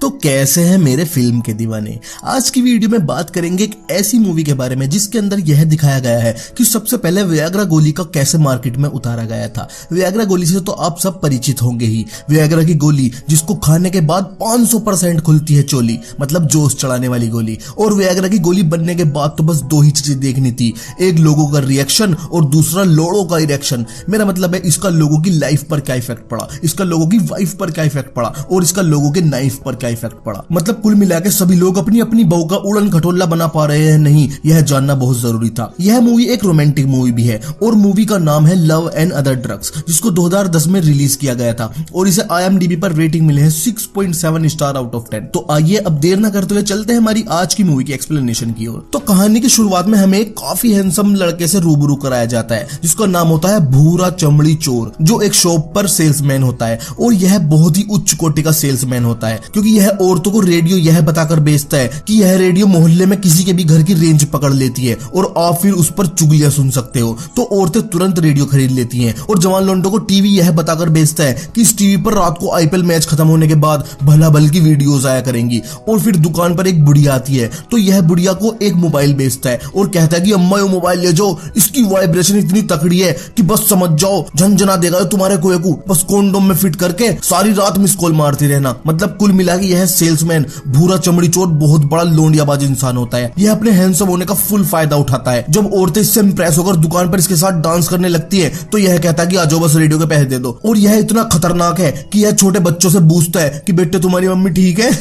तो कैसे हैं मेरे फिल्म के दीवाने। आज की वीडियो में बात करेंगे एक ऐसी मूवी के बारे में जिसके अंदर यह दिखाया गया है कि सबसे पहले वियाग्रा गोली का कैसे मार्केट में उतारा गया था। वियाग्रा गोली से तो आप सब परिचित होंगे ही। वियाग्रा की गोली जिसको खाने के बाद 500% खुलती है चोली, मतलब जोश चढ़ाने वाली गोली। और वियाग्रा की गोली बनने के बाद तो बस दो ही चीजें देखनी थी, एक लोगों का रिएक्शन और दूसरा लोड़ों का रिएक्शन। मेरा मतलब है इसका लोगों की लाइफ पर क्या इफेक्ट पड़ा, इसका लोगों की वाइफ पर क्या इफेक्ट पड़ा और इसका लोगों के नाइफ पर क्या इफेक्ट पड़ा। मतलब कुल मिला के सभी लोग अपनी अपनी बहू का उड़न खटोला बना पा रहे हैं नहीं, यह जानना बहुत जरूरी था। यह मूवी एक रोमांटिक मूवी भी है और मूवी का नाम है लव एंड अदर ड्रग्स, जिसको 2010 में रिलीज किया गया था और इसे IMDb पर रेटिंग मिले हैं 6.7 स्टार आउट ऑफ 10। तो आइए अब देर न करते हुए चलते हैं हमारी आज की मूवी की एक्सप्लेनेशन की ओर। तो कहानी की शुरुआत में हमें एक काफी हैंडसम लड़के से रूबरू कराया जाता है जिसका नाम होता है भूरा चमड़ी चोर, जो एक शॉप पर सेल्समैन होता है। और यह बहुत ही उच्च कोटि का सेल्समैन होता है क्योंकि यह औरतों को रेडियो यह बताकर बेचता है कि यह रेडियो मोहल्ले में किसी के भी घर की रेंज पकड़ लेती है और आप फिर उस पर चुगलियां सुन सकते हो। तो औरतें तुरंत रेडियो खरीद लेती हैं। और जवान लौंडों को टीवी यह बताकर बेचता है कि इस टीवी पर रात को IPL मैच खत्म होने के बाद भला भल की वीडियोस आया करेंगी। और फिर दुकान पर एक बुढ़िया आती है तो यह बुढ़िया को एक मोबाइल बेचता है और कहता है कि अम्मा ये मोबाइल ले जाओ, इसकी वाइब्रेशन इतनी तकड़ी है कि बस समझ जाओ झंझना देगा तुम्हारे कुएं को, बस कॉन्डोम में फिट करके सारी रात मिस कॉल मारती रहना। मतलब कुल मिला के यह सेल्समैन भूरा चमड़ी चोर बहुत बड़ा लोंडियाबाज इंसान होता है। यह अपने हैंडसम होने का फुल फायदा उठाता है। जब औरतें इससे इंप्रेस होकर दुकान पर इसके साथ डांस करने लगती है तो यह कहता है कि आ जाओ बस रेडियो के पैसे दे दो। और यह इतना खतरनाक है कि यह छोटे बच्चों से पूछता है कि बेटे तुम्हारी मम्मी ठीक है।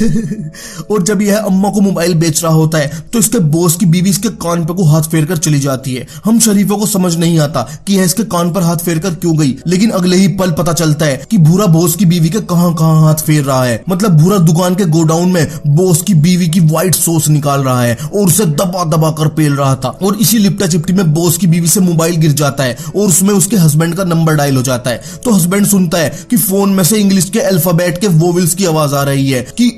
और जब यह अम्मा को मोबाइल बेच रहा होता है तो इसके बॉस की बीवी इसके कान पे को हाथ फेर कर चली जाती है। हम शरीफों को समझ नहीं आता कि यह इसके कान पर हाथ फेर कर क्यों गई, लेकिन अगले ही पल पता चलता है कि भूरा बॉस की बीवी के कहां कहां हाथ फेर रहा है। मतलब भूरा दुकान के गोडाउन में बॉस की बीवी की व्हाइट सॉस निकाल रहा है और उसे दबा दबा कर पेल रहा था। और इसी लिपटा चिपटी में बॉस की बीवी से मोबाइल गिर जाता है और उसमें उसके हस्बैंड का नंबर डायल हो जाता है। तो हस्बैंड सुनता है कि फोन में से इंग्लिश के अल्फाबेट के वोवेल्स की आवाज आ रही है कि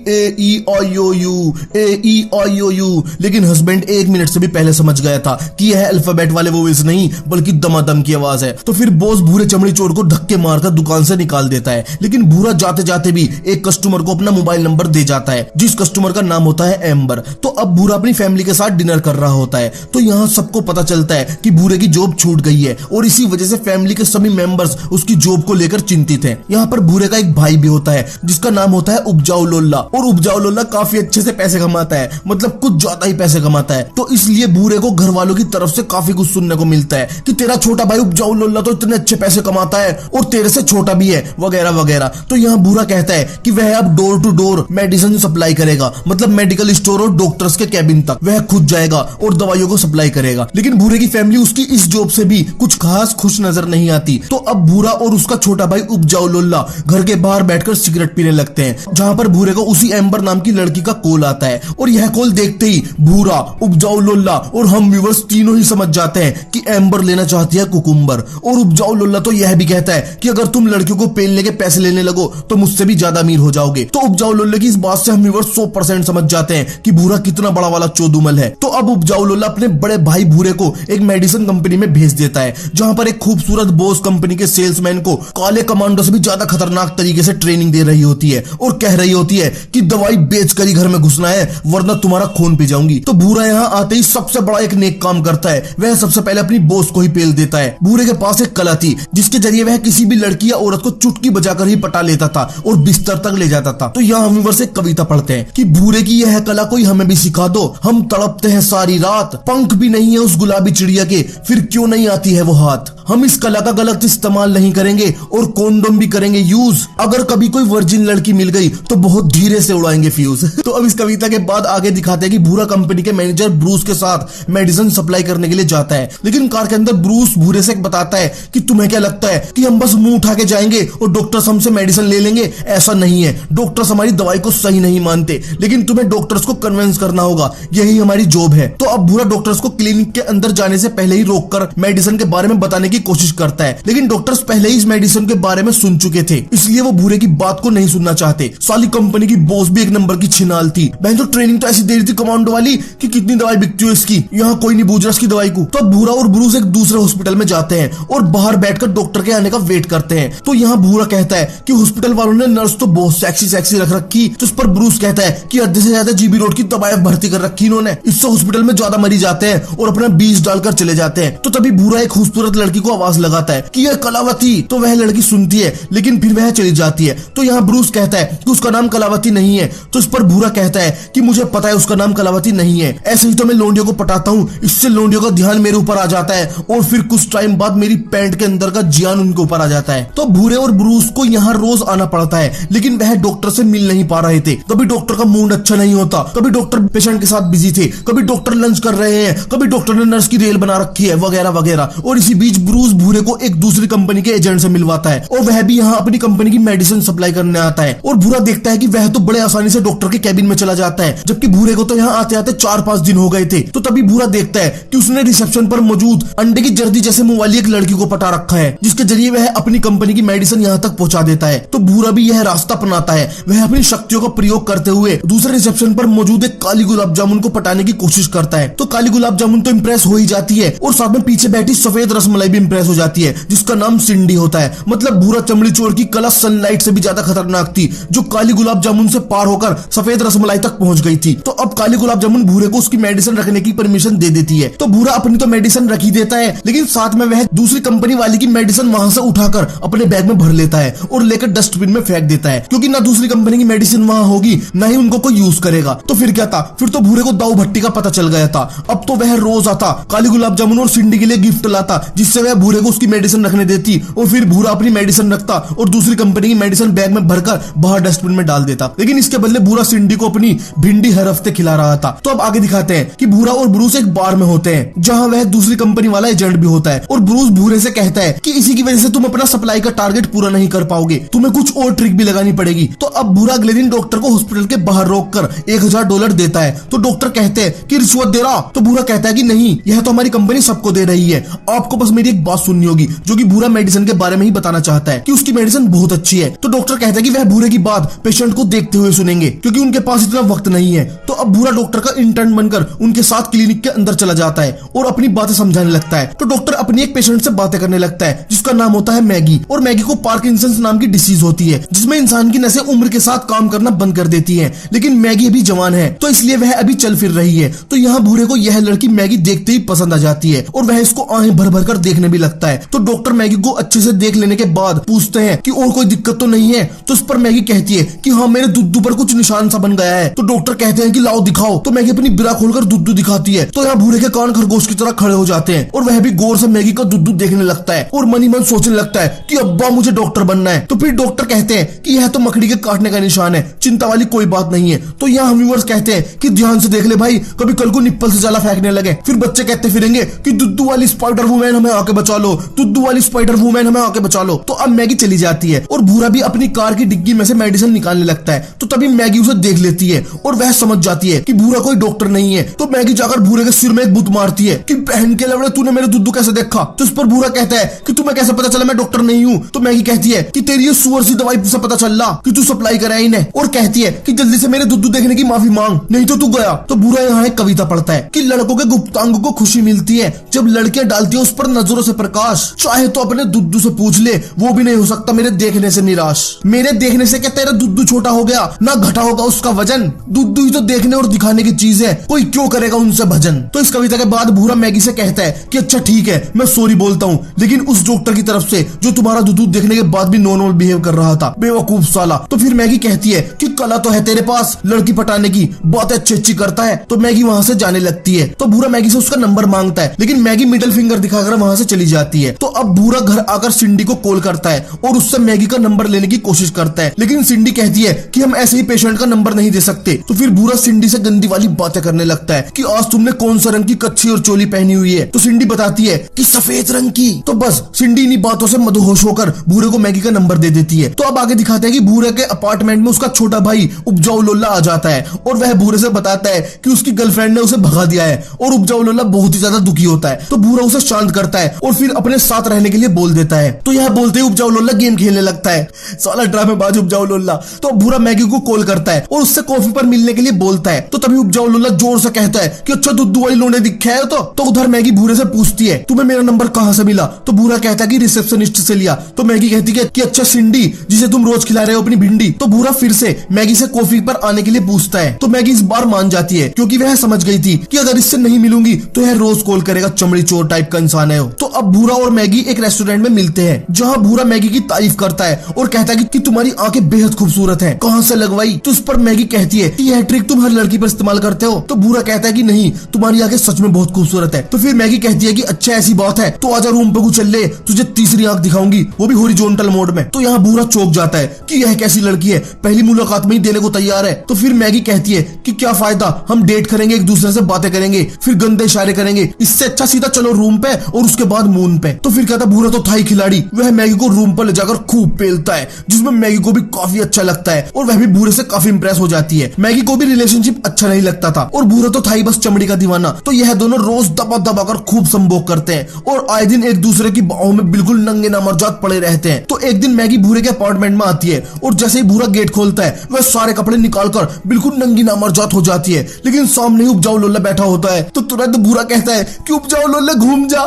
AEIOU। लेकिन हस्बैंड 1 मिनट से भी पहले समझ गया था कि यह अल्फाबेट वाले वोवेल्स नहीं बल्कि दमादम की आवाज है। तो फिर बॉस भूरे चमड़ी चोर को धक्के मारकर दुकान से निकाल देता है। लेकिन भूरा जाते जाते भी एक कस्टमर को अपना मोबाइल नंबर दे जाता है जिस कस्टमर का नाम होता है एम्बर। तो अब भूरा अपनी फैमिली के साथ डिनर कर रहा होता है तो यहाँ सबको पता चलता है कि भूरे की जॉब छूट गई है और इसी वजह से फैमिली के सभी मेंबर्स उसकी जॉब को लेकर चिंतित हैं। यहाँ पर भूरे का एक भाई भी होता है जिसका नाम होता है उपजाऊ लोल्ला। और उपजाऊ लोल्ला काफी अच्छे से पैसे कमाता है, मतलब कुछ ज्यादा ही पैसे कमाता है। तो इसलिए भूरे को घर वालों की तरफ से काफी कुछ सुनने को मिलता है कि तेरा छोटा भाई उपजाऊ लोल्ला तो इतने अच्छे पैसे कमाता है और तेरे से छोटा भी है वगैरह वगैरह। तो यहाँ भूरा कहता है कि वह अब door to door medicine supply करेगा, मतलब मेडिकल स्टोर और डॉक्टर्स के कैबिन तक वह खुद जाएगा और दवाइयों को सप्लाई करेगा। लेकिन भूरे की फैमिली उसकी इस जॉब से भी कुछ खास खुश नजर नहीं आती। तो अब भूरा और उसका छोटा भाई उपजाऊ लोल्ला घर के बाहर बैठकर सिगरेट पीने लगते हैं, जहां पर भूरे को उसी एम्बर नाम की लड़की का कॉल आता है। और यह कॉल देखते ही भूरा, उपजाऊ लोल्ला और हम व्यूअर्स तीनों ही समझ जाते हैं कि एम्बर लेना चाहती है कुकुम्बर। और उपजाऊ लोल्ला तो यह भी कहता है कि अगर तुम लड़कियों को पेलने के पैसे लेने लगो तो मुझसे भी ज्यादा अमीर हो जाओगे। तो उपजाऊ लोल्ला की इस बात से हम व्यूअर्स 100% समझ जाते हैं कि भूरा कितना बड़ा वाला चोदुमल है। तो अब उपजाऊ लोल्ला अपने बड़े भाई भूरे को एक मेडिसिन कंपनी में भेज देता है जहां पर एक खूबसूरत बॉस कंपनी के सेल्समैन को काले कमांडो से भी ज्यादा खतरनाक तरीके से ट्रेनिंग दे रही होती है और कह रही होती है कि दवाई बेचकर ही घर में घुसना है वरना तुम्हारा खून पी जाऊंगी। तो भूरा यहाँ आते ही सबसे बड़ा एक नेक काम करता है, वह सबसे पहले अपनी बॉस को ही पेल देता है। भूरे के पास एक कला थी जिसके जरिए वह किसी भी लड़की या औरत को चुटकी बजाकर ही पटा लेता था और बिस्तर तक ले जाता था। तो यहाँ हम से कविता पढ़ते हैं कि भूरे की यह कला कोई हमें भी सिखा दो, हम तड़पते हैं सारी रात, पंख भी नहीं है उस गुलाबी चिड़िया के, फिर क्यों नहीं आती है वो हाथ। हम इस कला का गलत इस्तेमाल नहीं करेंगे और कॉन्डोम भी करेंगे यूज। अगर कभी कोई वर्जिन लड़की मिल गई तो बहुत धीरे से उड़ाएंगे फ्यूज। तो अब इस कविता के बाद आगे दिखाते हैं कि भूरा कंपनी के मैनेजर ब्रूस के साथ मेडिसिन सप्लाई करने के लिए जाता है। लेकिन कार के अंदर ब्रूस भूरे से बताता है कि तुम्हें क्या लगता है कि हम बस मुंह उठा के जाएंगे और डॉक्टर्स हमसे मेडिसिन ले लेंगे? ऐसा नहीं है, डॉक्टर्स हमारी दवाई को सही नहीं मानते, लेकिन तुम्हें डॉक्टर्स को कन्विंस करना होगा, यही हमारी जॉब है। तो अब भूरा डॉक्टर्स को क्लिनिक के अंदर जाने से पहले ही रोककर मेडिसिन के बारे में बताने की कोशिश करता है। लेकिन डॉक्टर्स पहले ही इस मेडिसिन के बारे में सुन चुके थे, इसलिए वो भूरे की बात को नहीं सुनना चाहते। साली कंपनी की बॉस भी एक नंबर की छिनाल थी। बहन तो ट्रेनिंग तो ऐसी दे रही थी कमांडो वाली कि कितनी दवाई बिकती हो इसकी, यहाँ कोई नहीं बूझ रहा इसकी दवाई को। तो भूरा और ब्रूस एक दूसरे हॉस्पिटल में जाते हैं और बाहर बैठकर डॉक्टर के आने का वेट करते हैं। तो यहाँ भूरा कहता है कि हॉस्पिटल वालों ने नर्स तो बहुत सेक्सी सेक्सी रख रखी रखी। तो उस पर ब्रूस कहता है कि आधे से ज्यादा जीबी रोड की दवाएं भर्ती कर रखी इन्होंने, इससे हॉस्पिटल में ज्यादा मरीज जाते हैं और अपना बीज डालकर चले जाते हैं। तो तभी भूरा एक खूबसूरत लड़की को आवाज लगाता है कि यह कलावती। तो वह लड़की सुनती है लेकिन फिर वह चली जाती है। तो यहाँ ब्रूस कहता है कि उसका नाम कलावती नहीं है। तो इस पर भूरा कहता है कि मुझे पता है उसका नाम कलावती नहीं है, ऐसे ही तो मैं लोंडियों को पटाता हूँ, इससे लोंडियों का ध्यान मेरे ऊपर आ जाता है और फिर कुछ टाइम बाद मेरी पैंट के अंदर का जियान उनके ऊपर आ जाता है। तो भूरे और ब्रूस को यहाँ रोज आना पड़ता है, लेकिन वह डॉक्टर से मिल नहीं पा रहे थे। कभी डॉक्टर का मूड अच्छा नहीं होता, कभी डॉक्टर पेशेंट के साथ बिजी थे, कभी डॉक्टर लंच कर रहे हैं, कभी डॉक्टर ने नर्स की रेल बना रखी है, वगैरह वगैरह। और इसी बीच ब्रूस भूरे को एक दूसरी कंपनी के एजेंट से मिलवाता है और वह भी यहाँ अपनी कंपनी की मेडिसिन सप्लाई करने आता है। और भूरा देखता है कि वह तो बड़े आसानी से डॉक्टर के कैबिन में चला जाता है, जबकि भूरे को तो यहाँ आते आते 4-5 दिन हो गए थे। तो तभी भूरा देखता है कि उसने रिसेप्शन पर मौजूद अंडे की जर्दी जैसे मुंह वाली एक लड़की को पटा रखा है, जिसके जरिए वह अपनी कंपनी की मेडिसिन यहाँ तक पहुंचा देता है। तो भूरा भी यह रास्ता अपनाता है, वह अपनी शक्तियों का प्रयोग करते हुए दूसरे रिसेप्शन पर मौजूद एक काली गुलाब जामुन को पटाने की कोशिश करता है। तो काली गुलाब जामुन तो इंप्रेस हो ही जाती है और साथ में पीछे बैठी सफेद रसमलाई भी इंप्रेस हो जाती है, जिसका नाम सिंडी होता है। मतलब भूरा चमड़ी चोर की कला सनलाइट से भी ज्यादा खतरनाक थी, जो काली गुलाब जामुन से पार होकर सफेद रसमलाई तक पहुंच गई थी। तो अब काली गुलाब जामुन भूरे को उसकी मेडिसिन रखने की परमिशन दे देती है। तो भूरा अपनी तो मेडिसिन रख ही देता है, लेकिन साथ में वह दूसरी कंपनी वाली की मेडिसिन वहां से उठाकर अपने बैग में भर लेता है और लेकर डस्टबिन में फेंक देता है, क्योंकि ना दूसरी कंपनी की मेडिसिन वहां होगी ना ही उनको कोई यूज करेगा। तो फिर क्या था, फिर तो भूरे को दाऊ भट्टी का पता चल गया था। अब तो वह रोज आता, काली गुलाब जामुन और सिंडी के लिए गिफ्ट लाता, जिससे वह भूरे को उसकी मेडिसिन रखने देती और फिर भूरा अपनी मेडिसिन रखता और दूसरी कंपनी की मेडिसिन बैग में भरकर बाहर डस्टबिन में डाल देता। लेकिन इसके बदले भूरा सिंडी को अपनी भिंडी हर हफ्ते खिला रहा था। तो अब आगे दिखाते हैं कि भूरा और ब्रूस एक बार में होते हैं, जहां वह दूसरी कंपनी वाला एजेंट भी होता है। और ब्रूस भूरे से कहता है कि इसी की वजह से तुम अपना सप्लाई का टारगेट पूरा नहीं कर पाओगे, तुम्हें कुछ और ट्रिक भी लगानी पड़ेगी। तो अब भूरा अगले दिन डॉक्टर को हॉस्पिटल के बाहर रोककर $1000 देता है। तो डॉक्टर कहते हैं कि रिश्वत दे रहा। तो भूरा कहता है कि नहीं, यह तो हमारी कंपनी सबको दे रही है, आपको बस मेरी एक बात सुननी होगी, जो कि भूरा मेडिसिन के बारे में ही बताना चाहता है कि उसकी मेडिसिन बहुत अच्छी है। तो डॉक्टर कहता है कि वह भूरे की बात पेशेंट को देखते हुए सुनेंगे, क्योंकि उनके पास इतना वक्त नहीं है। तो अब भूरा डॉक्टर का इंटर्न बनकर उनके साथ क्लिनिक के अंदर चला जाता है और अपनी बातें समझाने लगता है। तो डॉक्टर अपनी एक पेशेंट से बातें करने लगता है, जिसका नाम होता है मैगी। और मैगी को पार्किंसंस नाम की डिसीज होती है, जिसमें इंसान की नसें उम्र के साथ काम करना बंद कर देती हैं। लेकिन मैगी अभी जवान है, तो इसलिए वह अभी चल फिर रही है। तो यहाँ भूरे को यह लड़की मैगी देखते ही पसंद आ जाती है और वह इसको आंखें भर भर कर देखने भी लगता है। तो डॉक्टर मैगी को अच्छे से देख लेने के बाद पूछते हैं कि और कोई दिक्कत तो नहीं है। तो इस पर मैगी कहती है कि हाँ, मेरे दुद्धू पर कुछ निशान सा बन गया है। तो डॉक्टर कहते हैं कि लाओ दिखाओ। तो मैगी अपनी बिरा खोलकर दुद्धू दिखाती है। तो यहाँ भूरे के कान खरगोश की तरह खड़े हो जाते हैं और वह भी गौर से मैगी का दुद्धू देखने लगता है और मन ही मन सोचने लगता है कि अब्बा मुझे डॉक्टर बनना है। तो फिर डॉक्टर कहते हैं कि यह तो मकड़ी के काटने का निशान है, चिंता वाली कोई बात नहीं है। तो यहाँ हम व्यूअर्स कहते हैं कि ध्यान से देख ले भाई, कभी कल को निप्पल से जाला फेंकने लगे। फिर बच्चे कहते फिरेंगे कि दुद्धू वाली स्पाइडर वुमेन हमें आके बचा लो, दुद्धू वाली स्पाइडर वुमेन हमें आके बचा लो। तो अब मैगी चली जाती है और भूरा भी अपनी कार की डिग्गी में से मेडिसिन निकालने लगता है। तो तभी मैगी उसे देख लेती है और वह समझ जाती है कि भूरा कोई डॉक्टर नहीं है। तो मैगी जाकर भूरे के सिर में एक बुत मारती है कि बहन के लवड़े, तूने मेरे दुद्धू कैसे देखा। तो इस पर भूरा कहता है कि तुम्हें कैसे पता चला मैं डॉक्टर नहीं हूँ। तो मैगी कहती है कि तेरी ये सुअर सी दवाई से पता चल रहा कि तू सप्लाई कराया इन्हें, और कहती है कि जल्दी से मेरे दुद्धू देखने की माफी मांग, नहीं तो तू गया। तो भूरा यहाँ एक कविता पढ़ता है कि लड़कों के गुप्तांगों को खुशी मिलती है जब लड़कियां डालती है उस पर नजरों से प्रकाश, चाहे तो अपने दुद्धू से पूछ ले, वो भी नहीं हो सकता मेरे देखने से निराश। मेरे देखने से क्या तेरा दुद्धू छोटा हो गया, ना घटा होगा उसका वजन, दुद्धू ही तो देखने और दिखाने की चीज है, कोई क्यों करेगा उनसे भजन। तो इस कविता के बाद भूरा मैगी से कहता है कि अच्छा ठीक है, मैं सॉरी बोलता हूँ, लेकिन उस डॉक्टर की तरफ से जो तुम्हारा दुद्धू देखने के बाद भी नॉर्मल बिहेव कर रहा था, बेवकूफ साला। तो फिर मैगी कहती है कि कला तो है तेरे पास लड़की पटाने की, बातें अच्छी अच्छी करता है। तो मैगी वहां से जाने लगती है। तो भूरा मैगी से उसका नंबर मांगता है, लेकिन मैगी मिडिल फिंगर दिखाकर वहां से चली जाती है। तो अब भूरा घर आकर सिंडी को कॉल करता है और उससे मैगी का नंबर लेने की कोशिश करता है, लेकिन सिंडी कहती है कि हम ऐसे ही पेशेंट का नंबर नहीं दे सकते। तो फिर भूरा सिंडी से गंदी वाली बातें करने लगता है कि आज तुमने कौन सा रंग की कच्छी और चोली पहनी हुई है। तो सिंडी बताती है कि सफेद रंग की। तो बस सिंडी इन्हीं बातों से मदहोश होकर भूरे को मैगी का नंबर दे देती है। तो अब आगे दिखाते हैं कि भूरे के अपार्टमेंट में उसका छोटा भाई उपजाऊ लोल्ला आ जाता है और वह भूरे से बताता है कि उसकी गर्लफ्रेंड ने उसे भगा दिया है और उपजाऊ लोल्ला बहुत ही ज्यादा दुखी होता है। तो भूरा उसे शांत करता है और फिर अपने साथ रहने के लिए बोल देता है। तो यह बोलते ही उपजाऊ लोल्ला गेम खेलने लगता है, साला ड्रामेबाज उपजाऊ लोल्ला। तो भूरा मैगी को कॉल करता है और उससे कॉफी पर मिलने के लिए बोलता है। तो तभी उपजाऊ लोल्ला जोर से कहता है कि अच्छा दुद्धू वाली लोंडे दिखे है। तो उधर मैगी भूरे से पूछती है तुम्हें मेरा नंबर कहां से मिला। तो भूरा कहता है कि रिसेप्शनिस्ट से लिया। तो मैगी कहती है कि अच्छा सिंडी जिसे तुम रोज खिला रहे हो अपनी भिंडी। तो भूरा फिर से मैगी से कॉफी पर आने के लिए पूछता है, तो मैगी इस बार मान जाती है क्योंकि वह समझ गई थी कि अगर इससे नहीं मिलूंगी तो यह रोज कॉल करेगा, चमड़ी चोर टाइप का इंसान है। तो अब भूरा और मैगी एक रेस्टोरेंट में मिलते हैं, जहाँ भूरा मैगी की तारीफ करता है और कहता है कि तुम्हारी आंखें बेहद खूबसूरत हैं, कहाँ से लगवाई? तो उस पर मैगी कहती है कि यह ट्रिक तुम हर लड़की पर इस्तेमाल करते हो। तो भूरा कहता है कि नहीं, तुम्हारी आंखें सच में बहुत खूबसूरत है। तो फिर मैगी कहती है कि अच्छा ऐसी बात है तो आजा रूम पे कुछ चल ले, तुझे तीसरी आंख दिखाऊंगी, वो भी हॉरिजॉन्टल मोड में। तो यहाँ भूरा चौंक जाता है कि यह कैसी लड़की है, पहली मुलाकात में ही देने को तैयार है। तो फिर मैगी कहती है कि क्या फायदा, हम डेट करेंगे, एक दूसरे से बातें करेंगे, फिर गंदे इशारे करेंगे, इससे अच्छा सीधा चलो रूम पे और उसके बाद मून पे। तो फिर कहता भूरा तो था ही खिलाड़ी, वह मैगी को रूम पर ले जाकर खूब पेलता है, जिसमें मैगी को भी काफी अच्छा लगता है और वह भी भूरे से काफी इंप्रेस हो जाती है। मैगी को भी रिलेशनशिप अच्छा नहीं लगता था और भूरा तो था ही बस चमड़ी का दीवाना। तो यह दोनों रोज दबा दबा कर खूब संभोग करते हैं और आए दिन एक दूसरे की बाहों में बिल्कुल नंगे नामर्जात पड़े रहते हैं। तो एक दिन मैगी भूरे के अपार्टमेंट में आती है और जैसे ही भूरा गेट खोलता है वह सारे कपड़े निकालकर बिल्कुल नंगी नामर्जात हो जाती है, लेकिन सामने ही उपजाऊ लोला बैठा होता है। तो तुरंत भूरा कहता है कि उपजाऊ लोला घूम जा।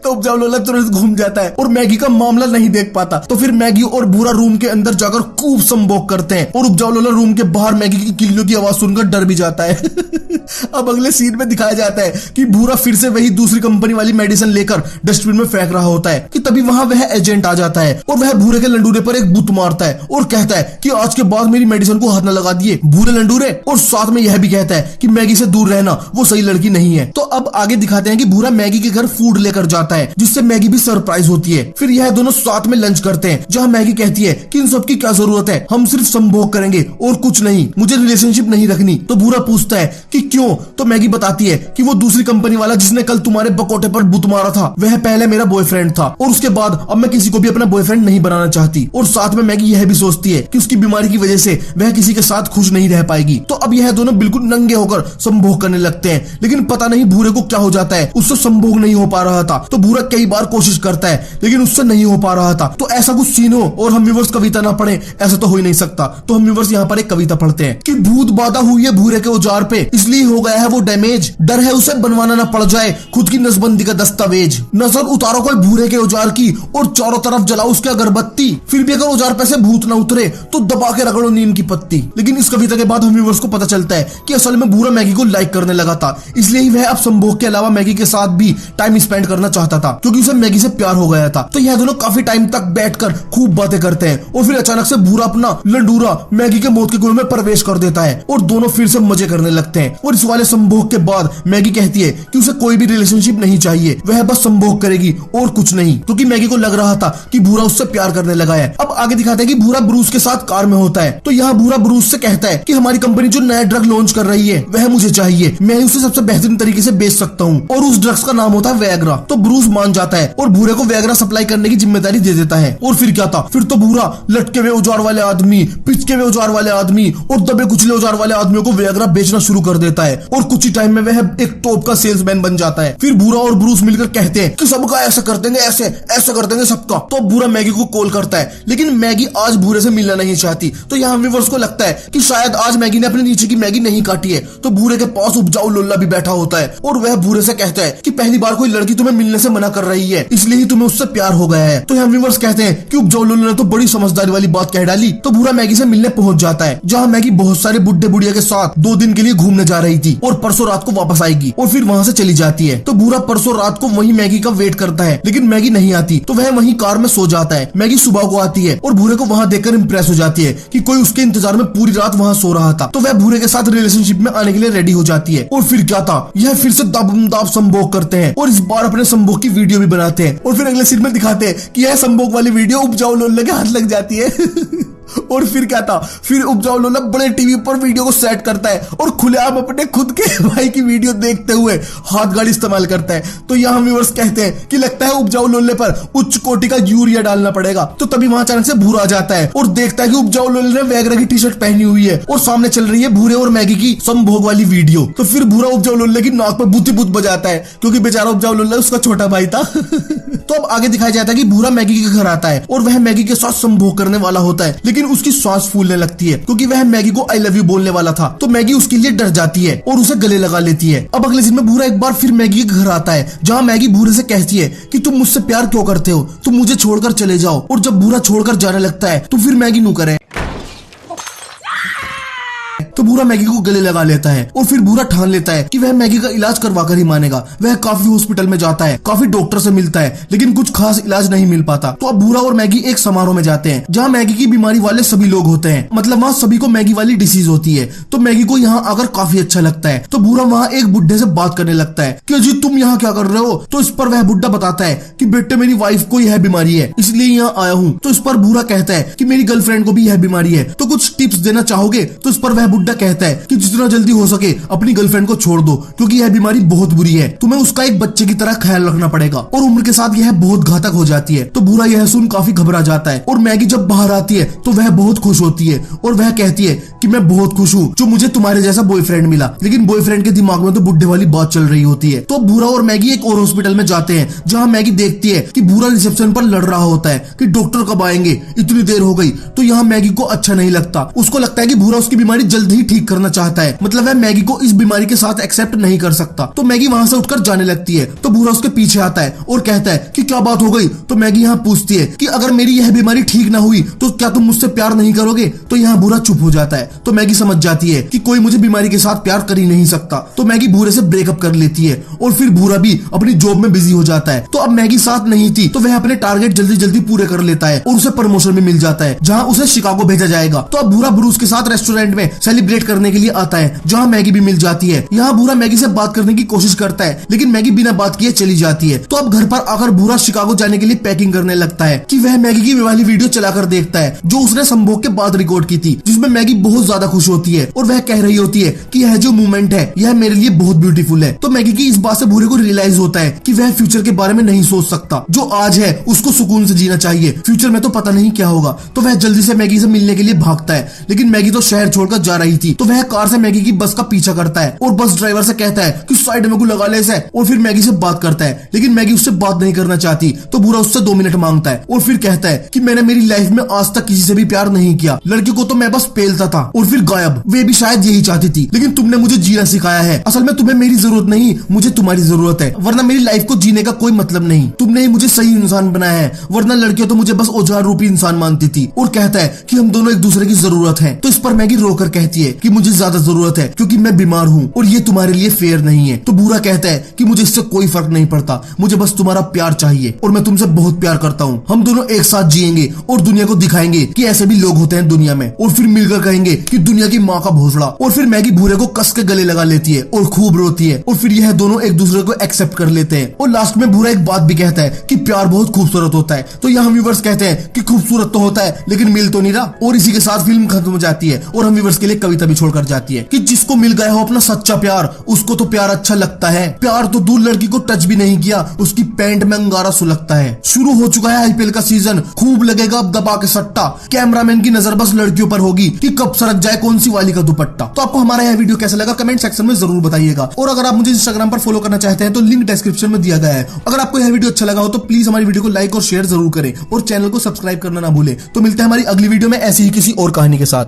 तो उपजाऊ लोला तुरंत घूम जाता है और मैगी का मामला नहीं देख पाता। तो फिर मैगी और भूरा रूम के अंदर जाकर खूब संभोग करते हैं और उपजाऊ लोला रूम के बाहर मैगी की किल्लियों की आवाज सुनकर डर भी जाता है। अब अगले सीन में दिखाया जाता है कि भूरा फिर से वही दूसरी कंपनी वाली मेडिसिन लेकर डस्टबिन में फेंक रहा होता है कि तभी वहां वह एजेंट आ जाता है और वह भूरे के लंडूरे पर एक बुत मारता है और कहता है कि आज के बाद मेरी मेडिसिन को हाथ न लगा दिए भूरे लंडूरे, और साथ में यह भी कहता है कि मैगी से दूर रहना, वो सही लड़की नहीं है। तो अब आगे दिखाते हैं कि भूरा मैगी के घर फूड लेकर जाता है, जिससे मैगी भी सरप्राइज होती है। फिर यह दोनों साथ में लंच करते हैं, जहाँ मैगी कहती है कि इन सब की क्या जरूरत है, हम सिर्फ संभोग करेंगे और कुछ नहीं, मुझे रिलेशनशिप नहीं रखनी। तो भूरा पूछता है कि क्यों? तो मैगी बताती है कि वो दूसरी कंपनी वाला जिसने कल तुम्हारे बकोटे पर बुत मारा था, वह पहले मेरा बॉयफ्रेंड था और उसके बाद अब मैं किसी को भी अपना बॉयफ्रेंड नहीं बनाना चाहती। और साथ में मैगी यह भी सोचती है कि उसकी बीमारी की वजह से वह किसी के साथ खुश नहीं रह पाएगी। तो अब यह दोनों बिल्कुल नंगे होकर संभोग करने लगते हैं, लेकिन पता नहीं भूरे को क्या हो जाता है, उससे संभोग नहीं हो पा रहा था। तो भूरा कई बार कोशिश करता है लेकिन उससे नहीं हो पा रहा था। तो ऐसा कुछ सीन हो और हम व्यूअर्स कविता ना पढ़े, ऐसा तो हो ही नहीं सकता। तो हम व्यूअर्स यहाँ पर एक कविता पढ़ते हैं कि भूत बाधा हुई है भूरे के औजार पे, इसलिए हो गया है वो डैमेज, डर है उसे बनवाना ना पड़ जाए खुद की नसबंदी का दस्तावेज। नजर उतारो कोई भूरे के औजार की और चारों तरफ जलाओ उसके अगरबत्ती, फिर भी अगर औजार पे से भूत ना उतरे तो दबा के रगड़ो नीम की पत्ती। लेकिन इस कविता के बाद हम व्यूअर्स को पता चलता है कि असल में भूरा मैगी को लाइक करने लगा था, इसलिए ही वह अब संभोग के अलावा मैगी के साथ भी टाइम स्पेंड करना चाहता था, क्योंकि उसे मैगी से प्यार हो गया था। तो यह दोनों काफी टाइम तक बैठकर खूब बातें करते हैं और फिर अचानक से भूरा अपना लंडूरा मैगी के मौत के कुएं में प्रवेश कर देता है और दोनों फिर से मजे करने लगते हैं। और इस वाले संभोग के बाद मैगी कहती है कि उसे कोई भी रिलेशनशिप नहीं चाहिए, वह बस संभोग करेगी और कुछ नहीं, क्योंकि मैगी को लग रहा था कि भूरा उससे प्यार करने लगा है। अब आगे दिखाते हैं कि भूरा ब्रूस के साथ कार में होता है। तो यहाँ भूरा ब्रूस से कहता है कि हमारी कंपनी जो नया ड्रग लॉन्च कर रही है वह मुझे चाहिए, मैं उसे सबसे बेहतरीन तरीके से बेच सकता हूँ और उस ड्रग्स का नाम होता है वैग्रा। तो ब्रूस मान जाता है और भूरे को वैग्रा सप्लाई करने की जिम्मेदारी दे देता है। और फिर क्या था, फिर तो भूरा लटके हुए औजार वाले आदमी, पिचके हुए औजार वाले आदमी और दबे कुचले औजार वाले आदमियों को वैग्रा बेचना शुरू कर देता है और कुछ ही टाइम में वह एक टॉप का सेल्समैन बन जाता है। फिर भूरा और ब्रूस मिलकर कहते हैं कि सबका ऐसा कर देंगे, ऐसे ऐसा कर देंगे सबका। तो भूरा मैगी को कॉल करता है, लेकिन मैगी आज भूरे से मिलना नहीं चाहती। तो यहाँ व्यूअर्स को लगता है कि शायद आज मैगी ने अपने नीचे की मैगी नहीं काटी है। तो भूरे के पास उपजाऊ लोला भी बैठा होता है और वह भूरे से कहता है कि पहली बार कोई लड़की तुम्हें मिलने से मना कर रही है, इसलिए ही तुम्हें उससे प्यार हो गया है। तो यहाँ व्यूअर्स कहते हैं कि उपजाऊ लोला ने तो बड़ी समझदारी वाली बात कह डाली। तो भूरा मैगी से मिलने पहुंच जाता है, जहाँ मैगी बहुत सारे बुड्ढे बुढ़िया के साथ 2 दिन के लिए घूमने जा रही थी और परसों रात को वापस आएगी और फिर वहाँ से चली जाती है। तो भूरा परसों रात को वही मैगी का वेट करता है, लेकिन मैगी नहीं आती। तो वह वही कार में सो जाता है। मैगी सुबह को आती है और भूरे को वहाँ देखकर इंप्रेस हो जाती है कि कोई उसके इंतजार में पूरी रात वहाँ सो रहा था। तो वह भूरे के साथ रिलेशनशिप में आने के लिए रेडी हो जाती है। और फिर क्या था, यह फिर से दाब संभोग करते हैं और इस बार अपने संभोग की वीडियो भी बनाते हैं। और फिर अगले सीन में दिखाते हैं कि यह संभोग वाली वीडियो उपजाऊ लोला के हाथ लग जाती है। और फिर क्या था, फिर उपजाऊ लोला बड़े टीवी पर वीडियो को सेट करता है और खुलेआम अपने खुद के भाई की वीडियो देखते हुए हाथ गाड़ी इस्तेमाल करता है। तो यहाँ व्यूअर्स कहते हैं कि लगता है उपजाऊ लोले पर उच्च कोटि का यूरिया डालना पड़ेगा। तो तभी वहां अचानक से भूरा आ जाता है और देखता है कि उपजाऊ लोले ने वैगरा की टी शर्ट पहनी हुई है और सामने चल रही है भूरे और मैगी की संभोग वाली वीडियो। तो फिर भूरा उपजाऊ लोले की नाक पर बुद्धि बुद्ध बजाता है, क्योंकि बेचारा उपजाऊ लोला उसका छोटा भाई था। तो अब आगे दिखाया जाता है कि भूरा मैगी के घर आता है और वह मैगी के साथ संभोग करने वाला होता है, लेकिन उसकी सांस फूलने लगती है क्योंकि वह मैगी को आई लव यू बोलने वाला था। तो मैगी उसके लिए डर जाती है और उसे गले लगा लेती है। अब अगले दिन में भूरा एक बार फिर मैगी के घर आता है, जहाँ मैगी भूरे से कहती है कि तुम मुझसे प्यार क्यों करते हो, तुम मुझे छोड़कर चले जाओ। और जब भूरा छोड़कर जाने लगता है तो फिर मैगी नू करे तो भूरा मैगी को गले लगा लेता है और फिर भूरा ठान लेता है कि वह मैगी का इलाज करवा कर ही मानेगा। वह काफी हॉस्पिटल में जाता है, काफी डॉक्टर से मिलता है, लेकिन कुछ खास इलाज नहीं मिल पाता। तो अब भूरा और मैगी एक समारोह में जाते हैं जहाँ मैगी की बीमारी वाले सभी लोग होते हैं, मतलब वहाँ सभी को मैगी वाली डिसीज होती है। तो मैगी को यहाँ आकर काफी अच्छा लगता है। तो भूरा वहाँ एक बुढ़े से बात करने लगता है कि अजी तुम यहाँ क्या कर रहे हो। तो इस पर वह बुढ़ा बताता है कि बेटे मेरी वाइफ को यह बीमारी है इसलिए यहाँ आया हूँ। तो इस पर भूरा कहता है कि मेरी गर्लफ्रेंड को भी यह बीमारी है, तो कुछ टिप्स देना चाहोगे। तो इस पर वह बुढ़ा कहता है कि जितना जल्दी हो सके अपनी गर्लफ्रेंड को छोड़ दो, क्योंकि यह बीमारी बहुत बुरी है, तुम्हें उसका एक बच्चे की तरह ख्याल रखना पड़ेगा और उम्र के साथ यह बहुत घातक हो जाती है। तो भूरा यह सुन काफी घबरा जाता है और मैगी जब बाहर आती है तो वह बहुत खुश होती है और वह कहती है कि मैं बहुत खुश हूँ जो मुझे तुम्हारे जैसा बॉयफ्रेंड मिला। लेकिन बॉयफ्रेंड के दिमाग में तो बुढ़े वाली बात चल रही होती है। तो भूरा और मैगी एक और हॉस्पिटल में जाते हैं जहाँ मैगी देखती है कि भूरा रिसेप्शन पर लड़ रहा होता है कि डॉक्टर कब आएंगे, इतनी देर हो गई। तो यहाँ मैगी को अच्छा नहीं लगता, उसको लगता है कि भूरा उसकी बीमारी जल्द ही ठीक करना चाहता है, मतलब वह मैगी को इस बीमारी के साथ एक्सेप्ट नहीं कर सकता। तो मैगी वहां से उठकर जाने लगती है। तो भूरा उसके पीछे आता है और कहता है कि क्या बात हो गई। तो मैगी यहाँ पूछती है कि अगर मेरी यह बीमारी ठीक ना हुई तो क्या तुम मुझसे प्यार नहीं करोगे। तो यहाँ भूरा चुप हो जाता है। तो मैगी समझ जाती है कि कोई मुझे बीमारी के साथ प्यार कर ही नहीं सकता। तो मैगी भूरे से ब्रेकअप कर लेती है और फिर भूरा भी अपनी जॉब में बिजी हो जाता है। तो अब मैगी साथ नहीं थी तो वह अपने टारगेट जल्दी जल्दी पूरे कर लेता है और उसे प्रमोशन भी मिल जाता है जहाँ उसे शिकागो भेजा जाएगा। तो अब भूरा ब्रूस के साथ रेस्टोरेंट में सेलिब्रेट करने के लिए आता है जहाँ मैगी भी मिल जाती है। यहाँ भूरा मैगी से बात करने की कोशिश करता है लेकिन मैगी बिना बात किए चली जाती है। तो अब घर पर आकर भूरा शिकागो जाने के लिए पैकिंग करने लगता है कि वह मैगी की वाली वीडियो चलाकर देखता है जो उसने संभोग के बाद रिकॉर्ड की थी, जिसमें मैगी बहुत ज्यादा खुश होती है और वह कह रही होती है कि यह जो मूवमेंट है यह मेरे लिए बहुत ब्यूटीफुल है। तो मैगी की इस बात से भूरे को रियलाइज होता है कि वह फ्यूचर के बारे में नहीं सोच सकता, जो आज है उसको सुकून से जीना चाहिए, फ्यूचर में तो पता नहीं क्या होगा। तो वह जल्दी से मैगी से मिलने के लिए भागता है, लेकिन मैगी तो शहर छोड़कर जा रही थी। तो वह कार से मैगी की बस का पीछा करता है और बस ड्राइवर से कहता है कि साइड में को लगा ले इसे, और फिर मैगी से बात करता है, लेकिन मैगी उससे बात नहीं करना चाहती। तो भूरा उससे 2 मिनट मांगता है और फिर कहता है कि मैंने मेरी लाइफ में आज तक किसी से भी प्यार नहीं किया, लड़की को तो मैं बस पेलता था और फिर गायब। वे भी शायद यही चाहती थी, लेकिन तुमने मुझे जीना सिखाया है। असल में तुम्हें मेरी जरूरत नहीं, मुझे तुम्हारी जरूरत है, वरना मेरी लाइफ को जीने का कोई मतलब नहीं। तुमने ही मुझे सही इंसान बनाया है, वरना लड़कियां तो मुझे बस औजार रूपी इंसान मानती थी। और कहता है कि हम दोनों एक दूसरे की जरूरत है। तो इस पर मैगी रोकर कहती है कि मुझे ज्यादा जरूरत है क्योंकि मैं बीमार हूँ और ये तुम्हारे लिए फेयर नहीं है। तो भूरा कहता है कि मुझे इससे कोई फर्क नहीं पड़ता, मुझे बस तुम्हारा प्यार चाहिए और मैं तुमसे बहुत प्यार करता हूँ। हम दोनों एक साथ जिएंगे और दुनिया को दिखाएंगे कि ऐसे भी लोग होते हैं दुनिया में, और फिर मिलकर कहेंगे कि दुनिया की माँ का भोसड़ा। और फिर मैगी भूरे को कस के गले लगा लेती है और खूब रोती है और फिर यह दोनों एक दूसरे को एक्सेप्ट कर लेते हैं। और लास्ट में भूरा एक बात भी कहता है कि प्यार बहुत खूबसूरत होता है। तो यहाँ व्यूवर्स कहते हैं कि खूबसूरत तो होता है लेकिन मिल तो नहीं रहा। और इसी के साथ फिल्म खत्म हो जाती है और हम व्यूवर्स के लिए कविता भी छोड़कर जाती है कि जिसको मिल गया हो अपना सच्चा प्यार उसको तो प्यार अच्छा लगता है। प्यार तो दूर लड़की को टच भी नहीं किया उसकी पैंट में अंगारा सुलगता है। शुरू हो चुका है आईपीएल का सीजन, खूब लगेगा अब दबा के सट्टा। कैमरामैन की नजर बस लड़कियों पर होगी कि कब सरक जाए कौन सी वाली का दुपट्टा। तो आपको हमारा यह वीडियो कैसा लगा कमेंट सेक्शन में जरूर बताइएगा। और अगर आप मुझे इंस्टाग्राम पर फॉलो करना चाहते हैं तो लिंक डिस्क्रिप्शन में दिया गया है। अगर आपको यह वीडियो अच्छा लगा हो तो प्लीज हमारी वीडियो को लाइक और शेयर जरूर करें और चैनल को सब्सक्राइब करना ना भूलें। तो मिलते हैं हमारी अगली वीडियो में ऐसी ही किसी और कहानी के साथ।